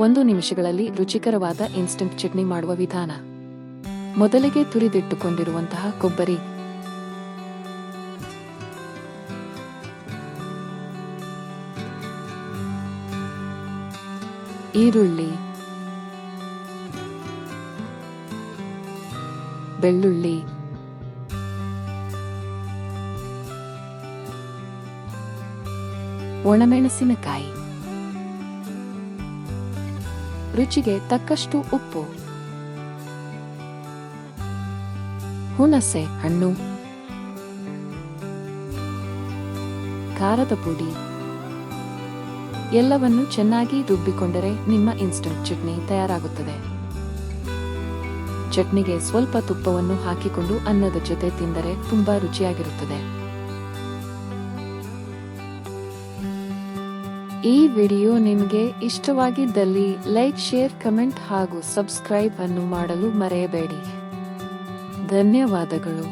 1 ನಿಮಿಷಗಳಲ್ಲಿ ರುಚಿಕರವಾದ ಇನ್ಸ್ಟಂಟ್ ಚಟ್ನಿ ಮಾಡುವ ವಿಧಾನ. ಮೊದಲಿಗೆ ತುರಿದಿಟ್ಟುಕೊಂಡಿರುವಂತಹ ಕೊಬ್ಬರಿ, ಈರುಳ್ಳಿ, ಬೆಳ್ಳುಳ್ಳಿ, ಒಣಮೆಣಸಿನಕಾಯಿ, ರುಚಿಗೆ ತಕ್ಕಷ್ಟು ಉಪ್ಪು, ಹುಣಸೆ ಹಣ್ಣು, ಖಾರದ ಪುಡಿ ಎಲ್ಲವನ್ನು ಚೆನ್ನಾಗಿ ರುಬ್ಬಿಕೊಂಡರೆ ನಿಮ್ಮ ಇನ್ಸ್ಟಂಟ್ ಚಟ್ನಿ ತಯಾರಾಗುತ್ತದೆ. ಚಟ್ನಿಗೆ ಸ್ವಲ್ಪ ತುಪ್ಪವನ್ನು ಹಾಕಿಕೊಂಡು ಅನ್ನದ ಜೊತೆ ತಿಂದರೆ ತುಂಬಾ ರುಚಿಯಾಗಿರುತ್ತದೆ. ಈ ವಿಡಿಯೋ ನಿಮಗೆ ಇಷ್ಟವಾಗಿದ್ದಲ್ಲಿ ಲೈಕ್, ಶೇರ್, ಕಮೆಂಟ್ ಹಾಗೂ ಸಬ್ಸ್ಕ್ರೈಬ್ ಅನ್ನು ಮಾಡಲು ಮರೆಯಬೇಡಿ. ಧನ್ಯವಾದಗಳು.